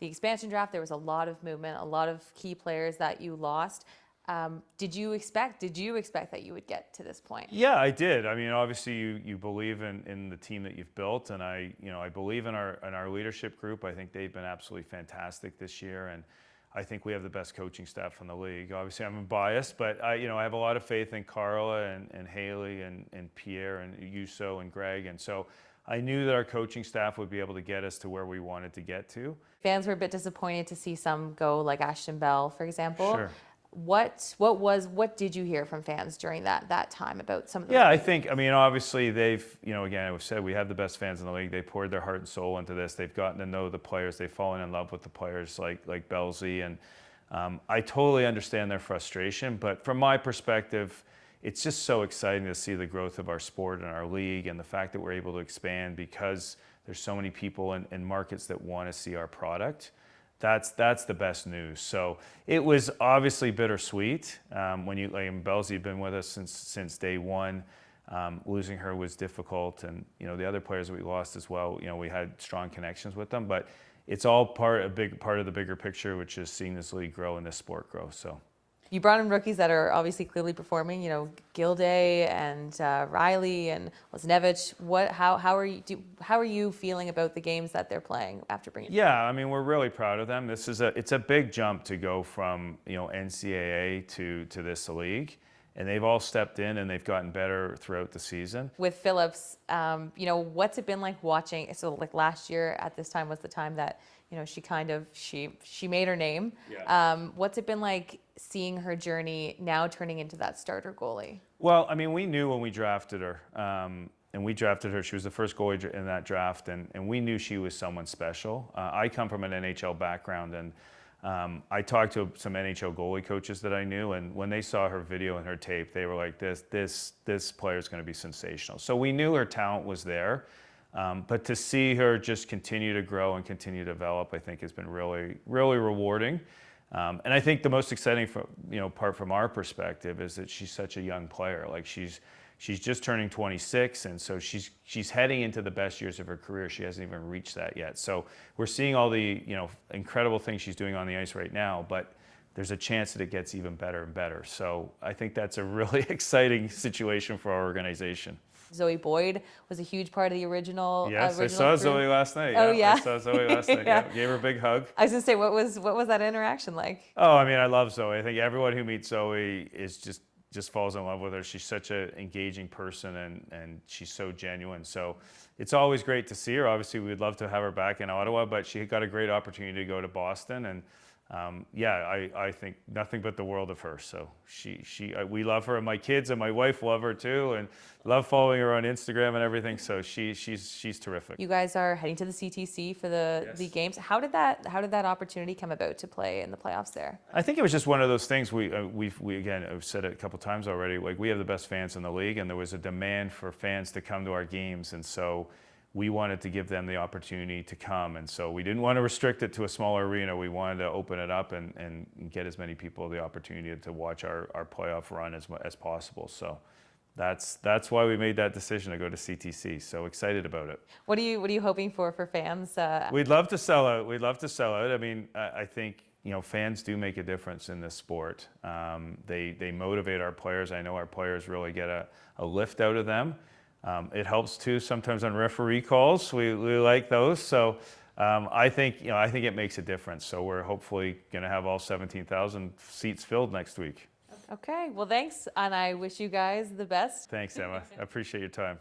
The expansion draft, there was a lot of movement, a lot of key players that you lost. Did you expect that you would get to this point? Yeah, I did. I mean, obviously, you believe in the team that you've built, and I believe in our leadership group. I think they've been absolutely fantastic this year, and I think we have the best coaching staff in the league. Obviously, I'm biased, but I have a lot of faith in Carla and Haley and Pierre and Yuso and Greg, and so I knew that our coaching staff would be able to get us to where we wanted to get to. Fans were a bit disappointed to see some go, like Ashton Bell, for example. Sure. What did you hear from fans during that time about some of the? Yeah, I think, I mean, obviously they've, again, I've said we have the best fans in the league. They poured their heart and soul into this. They've gotten to know the players. They've fallen in love with the players like Belsey. And I totally understand their frustration. But from my perspective, it's just so exciting to see the growth of our sport and our league and the fact that we're able to expand because there's so many people in markets that want to see our product. That's the best news. So it was obviously bittersweet. When Belsey had been with us since day one. Losing her was difficult, and the other players that we lost as well. We had strong connections with them, but it's all a big part of the bigger picture, which is seeing this league grow and this sport grow. So. You brought in rookies that are obviously clearly performing. Gilday and Riley and Lesnevich. How are you feeling about the games that they're playing after bringing? Yeah, I mean, we're really proud of them. It's a big jump to go from NCAA to this league, and they've all stepped in and they've gotten better throughout the season. With Phillips, what's it been like watching? So like last year at this time was the time that she made her name. Yeah. What's it been like seeing her journey now turning into that starter goalie? Well, I mean, we knew when we drafted her, and we drafted her, she was the first goalie in that draft, and we knew she was someone special. I come from an NHL background, and I talked to some NHL goalie coaches that I knew, and when they saw her video and her tape, they were like, this player is going to be sensational. So we knew her talent was there. But to see her just continue to grow and continue to develop, I think has been really, really rewarding. And I think the most exciting part from our perspective is that she's such a young player. Like she's just turning 26, and so she's heading into the best years of her career. She hasn't even reached that yet. So we're seeing all the incredible things she's doing on the ice right now, but there's a chance that it gets even better and better. So I think that's a really exciting situation for our organization. Zoe Boyd was a huge part of the original. Yes, I saw Zoe last night. Oh yeah, I saw Zoe last night. Yeah. Gave her a big hug. I was gonna say, what was that interaction like? Oh, I mean, I love Zoe. I think everyone who meets Zoe is just falls in love with her. She's such an engaging person, and she's so genuine. So it's always great to see her. Obviously, we'd love to have her back in Ottawa, but she got a great opportunity to go to Boston, and I think nothing but the world of her. So we love her, and my kids and my wife love her too, and love following her on Instagram and everything. So she's terrific. You guys are heading to the CTC for the games. How did that opportunity come about to play in the playoffs there? I think it was just one of those things. We again, I've said it a couple times already. Like, we have the best fans in the league, and there was a demand for fans to come to our games, and so we wanted to give them the opportunity to come, and so we didn't want to restrict it to a smaller arena. We wanted to open it up and get as many people the opportunity to watch our playoff run as possible. So that's why we made that decision to go to CTC. So excited about it. What are you hoping for fans? We'd love to sell out. We'd love to sell out. I mean, I think fans do make a difference in this sport. They motivate our players. I know our players really get a lift out of them. It helps too sometimes on referee calls. We like those. So I think it makes a difference. So we're hopefully going to have all 17,000 seats filled next week. Okay. Well, thanks, and I wish you guys the best. Thanks, Emma. I appreciate your time.